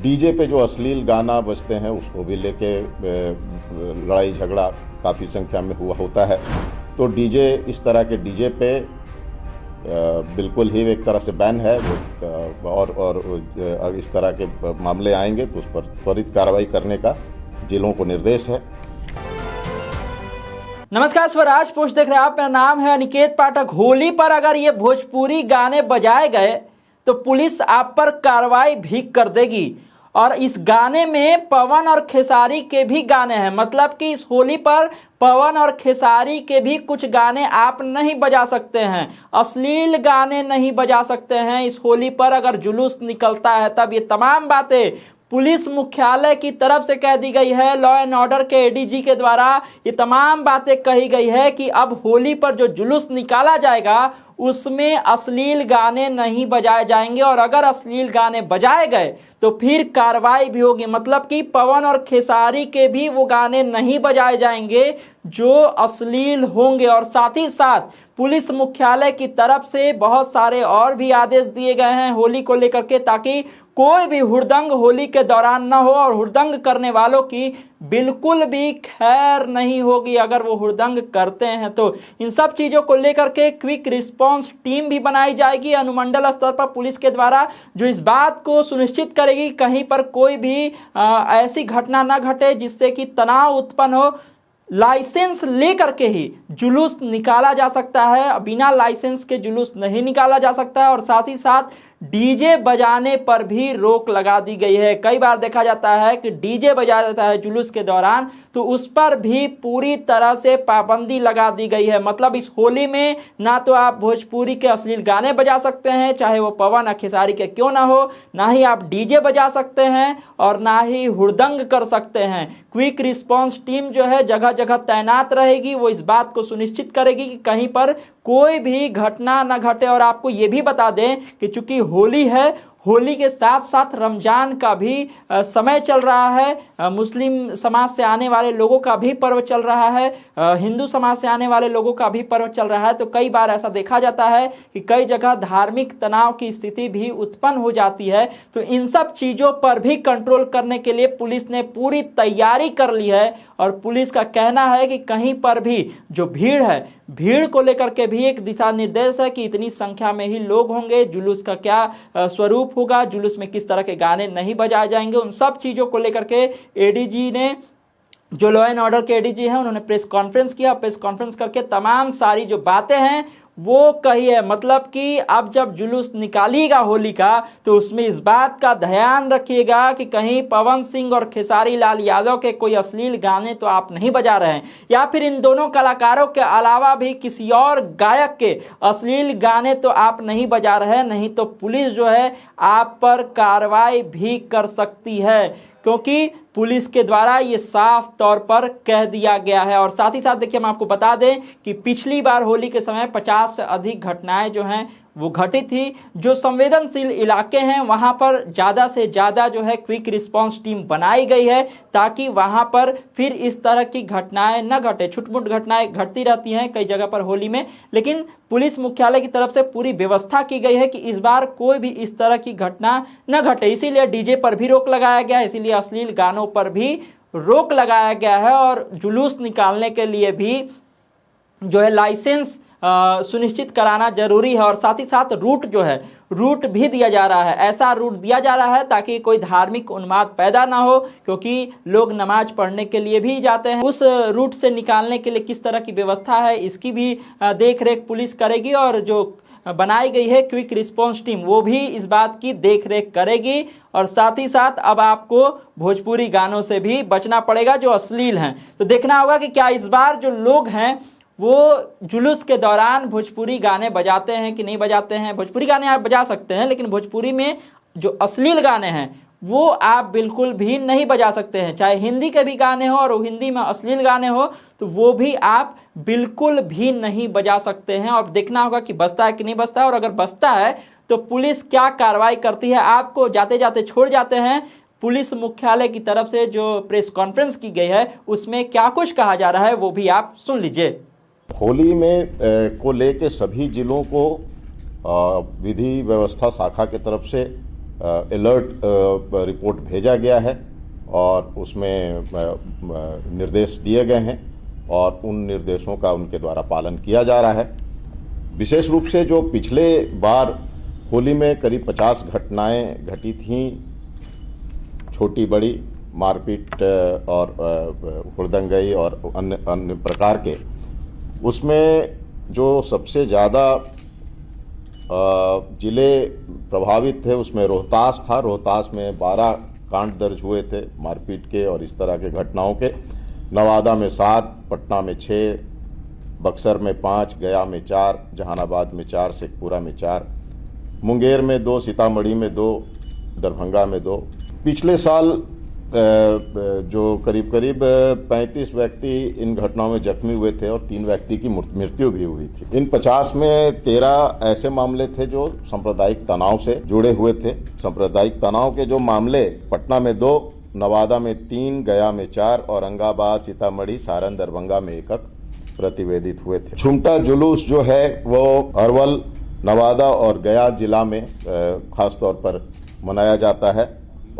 DJ पे जो अश्लील गाना बजते हैं उसको भी लेके लड़ाई झगड़ा काफ़ी संख्या में हुआ होता है। तो डीजे, इस तरह के डीजे पे बिल्कुल ही एक तरह से बैन है। और इस तरह के मामले आएंगे तो उस पर त्वरित कार्रवाई करने का जिलों को निर्देश है। नमस्कार, स्वराज पोस्ट देख रहे हैं आप। मेरा नाम है अनिकेत पाठक। होली पर अगर ये भोजपुरी गाने बजाए गए तो पुलिस आप पर कार्रवाई भी कर देगी। और इस गाने में पवन और खेसारी के भी गाने हैं, मतलब कि इस होली पर पवन और खेसारी के भी कुछ गाने आप नहीं बजा सकते हैं। अश्लील गाने नहीं बजा सकते हैं इस होली पर। अगर जुलूस निकलता है तब ये तमाम बातें पुलिस मुख्यालय की तरफ से कह दी गई है। लॉ एंड ऑर्डर के एडीजी के द्वारा ये तमाम बातें कही गई है कि अब होली पर जो जुलूस निकाला जाएगा उसमें अश्लील गाने नहीं बजाए जाएंगे, और अगर अश्लील गाने बजाए गए तो फिर कार्रवाई भी होगी। मतलब कि पवन और खेसारी के भी वो गाने नहीं बजाए जाएंगे जो अश्लील होंगे। और साथ ही साथ पुलिस मुख्यालय की तरफ से बहुत सारे और भी आदेश दिए गए हैं होली को लेकर के, ताकि कोई भी हुड़दंग होली के दौरान ना हो, और हुड़दंग करने वालों की बिल्कुल भी खैर नहीं होगी अगर वो हुड़दंग करते हैं तो। इन सब चीज़ों को लेकर के क्विक रिस्पांस टीम भी बनाई जाएगी अनुमंडल स्तर पर पुलिस के द्वारा, जो इस बात को सुनिश्चित करेगी कहीं पर कोई भी ऐसी घटना ना घटे जिससे कि तनाव उत्पन्न हो। लाइसेंस लेकर के ही जुलूस निकाला जा सकता है, बिना लाइसेंस के जुलूस नहीं निकाला जा सकता है। और साथ ही साथ डीजे बजाने पर भी रोक लगा दी गई है। कई बार देखा जाता है कि डीजे बजाया जाता है जुलूस के दौरान, तो उस पर भी पूरी तरह से पाबंदी लगा दी गई है। मतलब इस होली में ना तो आप भोजपुरी के अश्लील गाने बजा सकते हैं, चाहे वो पवन या खेसारी के क्यों ना हो, ना ही आप डीजे बजा सकते हैं और ना ही हुड़दंग कर सकते हैं। क्विक रिस्पांस टीम जो है जगह जगह तैनात रहेगी। वो इस बात को सुनिश्चित करेगी कि कहीं पर कोई भी घटना न घटे। और आपको ये भी बता दें कि चूंकि होली है, होली के साथ साथ रमजान का भी समय चल रहा है। मुस्लिम समाज से आने वाले लोगों का भी पर्व चल रहा है, हिंदू समाज से आने वाले लोगों का भी पर्व चल रहा है। तो कई बार ऐसा देखा जाता है कि कई जगह धार्मिक तनाव की स्थिति भी उत्पन्न हो जाती है। तो इन सब चीज़ों पर भी कंट्रोल करने के लिए पुलिस ने पूरी तैयारी कर ली है। और पुलिस का कहना है कि कहीं पर भी जो भीड़ है, भीड़ को लेकर के भी एक दिशा निर्देश है कि इतनी संख्या में ही लोग होंगे, जुलूस का क्या स्वरूप होगा, जुलूस में किस तरह के गाने नहीं बजाए जाएंगे। उन सब चीज़ों को लेकर के एडीजी ने, जो लॉ एंड ऑर्डर के एडीजी हैं, उन्होंने प्रेस कॉन्फ्रेंस किया। प्रेस कॉन्फ्रेंस करके तमाम सारी जो बातें हैं वो कही है। मतलब कि अब जब जुलूस निकालिएगा होली का तो उसमें इस बात का ध्यान रखिएगा कि कहीं पवन सिंह और खेसारी लाल यादव के कोई अश्लील गाने तो आप नहीं बजा रहे हैं, या फिर इन दोनों कलाकारों के अलावा भी किसी और गायक के अश्लील गाने तो आप नहीं बजा रहे हैं। नहीं तो पुलिस जो है आप पर कार्रवाई भी कर सकती है, क्योंकि पुलिस के द्वारा ये साफ तौर पर कह दिया गया है। और साथ ही साथ देखिए, हम आपको बता दें कि पिछली बार होली के समय 50 से अधिक घटनाएं जो हैं वो घटी थी। जो संवेदनशील इलाके हैं वहां पर ज़्यादा से ज़्यादा जो है क्विक रिस्पांस टीम बनाई गई है, ताकि वहां पर फिर इस तरह की घटनाएं न घटे। छुटमुट घटनाएं घटती रहती हैं कई जगह पर होली में, लेकिन पुलिस मुख्यालय की तरफ से पूरी व्यवस्था की गई है कि इस बार कोई भी इस तरह की घटना न घटे। इसीलिए डीजे पर भी रोक लगाया गया है, इसीलिए अश्लील गानों पर भी रोक लगाया गया है। और जुलूस निकालने के लिए भी जो है लाइसेंस सुनिश्चित कराना जरूरी है। और साथ ही साथ रूट जो है, रूट भी दिया जा रहा है। ऐसा रूट दिया जा रहा है ताकि कोई धार्मिक उन्माद पैदा ना हो, क्योंकि लोग नमाज पढ़ने के लिए भी जाते हैं। उस रूट से निकालने के लिए किस तरह की व्यवस्था है इसकी भी देख रेख पुलिस करेगी। और जो बनाई गई है क्विक रिस्पांस टीम वो भी इस बात की देख रेख करेगी। और साथ ही साथ अब आपको भोजपुरी गानों से भी बचना पड़ेगा जो अश्लील हैं। तो देखना होगा कि क्या इस बार जो लोग हैं वो जुलूस के दौरान भोजपुरी गाने बजाते हैं कि नहीं बजाते हैं। भोजपुरी गाने आप बजा सकते हैं, लेकिन भोजपुरी में जो अश्लील गाने हैं वो आप बिल्कुल भी नहीं बजा सकते हैं। चाहे हिंदी के भी गाने हो और हिंदी में अश्लील गाने हो तो वो भी आप बिल्कुल भी नहीं बजा सकते हैं। और देखना होगा कि बजता है कि नहीं बजता है, और अगर बजता है तो पुलिस क्या कार्रवाई करती है। आपको जाते जाते छोड़ जाते हैं पुलिस मुख्यालय की तरफ से जो प्रेस कॉन्फ्रेंस की गई है उसमें क्या कुछ कहा जा रहा है, वो भी आप सुन लीजिए। होली में को लेके सभी जिलों को विधि व्यवस्था शाखा की तरफ से अलर्ट रिपोर्ट भेजा गया है और उसमें निर्देश दिए गए हैं और उन निर्देशों का उनके द्वारा पालन किया जा रहा है। विशेष रूप से जो पिछले बार होली में करीब 50 घटनाएं घटी थीं, छोटी बड़ी मारपीट और हुड़दंगई और अन्य प्रकार के, उसमें जो सबसे ज़्यादा जिले प्रभावित थे उसमें रोहतास था। रोहतास में 12 कांड दर्ज हुए थे मारपीट के और इस तरह के घटनाओं के। नवादा में 7, पटना में 6, बक्सर में 5, गया में 4, जहानाबाद में 4, शेखपुरा में 4, मुंगेर में 2, सीतामढ़ी में 2, दरभंगा में 2। पिछले साल जो करीब 35 व्यक्ति इन घटनाओं में जख्मी हुए थे और 3 व्यक्ति की मृत्यु भी हुई थी। इन 50 में 13 ऐसे मामले थे जो सांप्रदायिक तनाव से जुड़े हुए थे। सांप्रदायिक तनाव के जो मामले पटना में 2, नवादा में 3, गया में 4, औरंगाबाद, सीतामढ़ी, सारण, दरभंगा में 1 प्रतिवेदित हुए थे। झुमटा जुलूस जो है वो अरवल, नवादा और गया जिला में खास तौर पर मनाया जाता है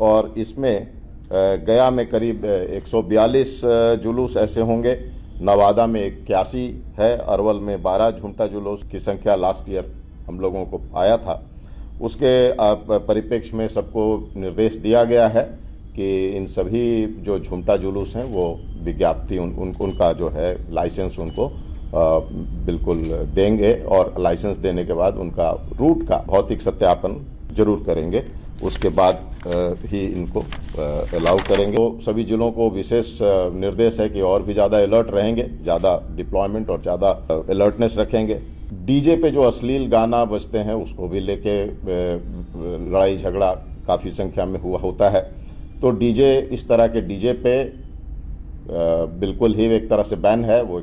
और इसमें गया में करीब 142 जुलूस ऐसे होंगे, नवादा में 81 है, अरवल में 12 झुमटा जुलूस की संख्या लास्ट ईयर हम लोगों को आया था। उसके परिप्रेक्ष्य में सबको निर्देश दिया गया है कि इन सभी जो झुमटा जुलूस हैं वो विज्ञप्ति उनका जो है लाइसेंस उनको बिल्कुल देंगे और लाइसेंस देने के बाद उनका रूट का भौतिक सत्यापन जरूर करेंगे, उसके बाद ही इनको अलाउ करेंगे। तो सभी जिलों को विशेष निर्देश है कि और भी ज़्यादा अलर्ट रहेंगे, ज़्यादा डिप्लॉयमेंट और ज़्यादा अलर्टनेस रखेंगे। डीजे पे जो अश्लील गाना बजते हैं उसको भी लेके लड़ाई झगड़ा काफ़ी संख्या में होता है। तो डीजे, इस तरह के डीजे पे बिल्कुल ही एक तरह से बैन है वो।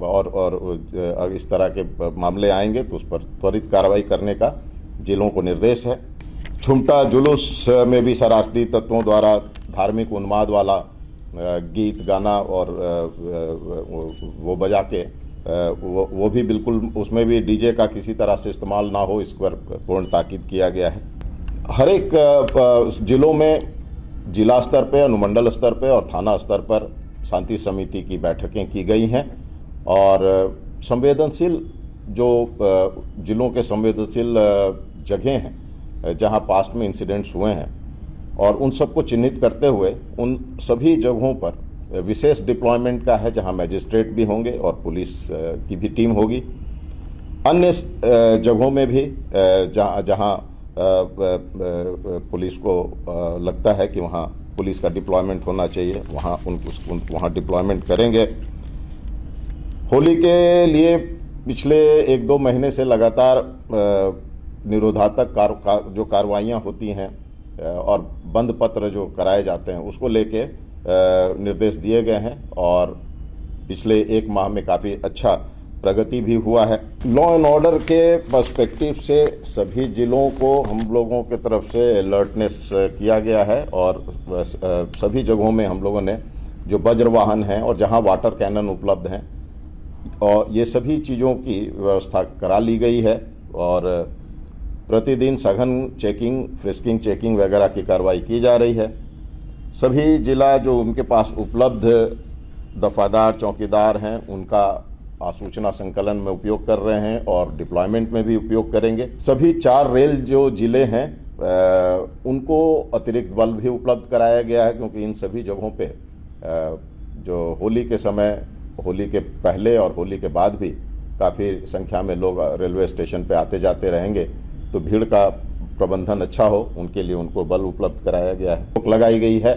और इस तरह के मामले आएंगे तो उस पर त्वरित कार्रवाई करने का जिलों को निर्देश है। झुमटा जुलूस में भी शरारती तत्वों द्वारा धार्मिक उन्माद वाला गीत गाना और वो बजा के वो भी बिल्कुल, उसमें भी डीजे का किसी तरह से इस्तेमाल ना हो, इस पर पूर्ण ताकीद किया गया है। हर एक जिलों में जिला स्तर पे, अनुमंडल स्तर पे और थाना स्तर पर शांति समिति की बैठकें की गई हैं और संवेदनशील जो जिलों के संवेदनशील जगह हैं जहां पास्ट में इंसिडेंट्स हुए हैं और उन सबको चिन्हित करते हुए उन सभी जगहों पर विशेष डिप्लॉयमेंट का है, जहां मैजिस्ट्रेट भी होंगे और पुलिस की भी टीम होगी। अन्य जगहों में भी जहां पुलिस को लगता है कि वहां पुलिस का डिप्लॉयमेंट होना चाहिए, वहां डिप्लॉयमेंट करेंगे। होली के लिए पिछले 1-2 महीने से लगातार निरोधात्मक जो कार्रवाइयाँ होती हैं और बंद पत्र जो कराए जाते हैं उसको लेके निर्देश दिए गए हैं और पिछले 1 माह में काफ़ी अच्छा प्रगति भी हुआ है। लॉ एंड ऑर्डर के पर्सपेक्टिव से सभी जिलों को हम लोगों की तरफ से अलर्टनेस किया गया है और सभी जगहों में हम लोगों ने जो वज्र वाहन हैं और जहां वाटर कैनन उपलब्ध हैं और ये सभी चीज़ों की व्यवस्था करा ली गई है और प्रतिदिन सघन चेकिंग, फ्रिस्किंग चेकिंग वगैरह की कार्रवाई की जा रही है। सभी जिला जो उनके पास उपलब्ध दफादार चौकीदार हैं उनका आसूचना संकलन में उपयोग कर रहे हैं और डिप्लॉयमेंट में भी उपयोग करेंगे। सभी 4 रेल जो जिले हैं उनको अतिरिक्त बल भी उपलब्ध कराया गया है, क्योंकि इन सभी जगहों पे जो होली के समय, होली के पहले और होली के बाद भी काफ़ी संख्या में लोग रेलवे स्टेशन पे आते जाते रहेंगे, तो भीड़ का प्रबंधन अच्छा हो उनके लिए उनको बल उपलब्ध कराया गया है, रोक लगाई गई है।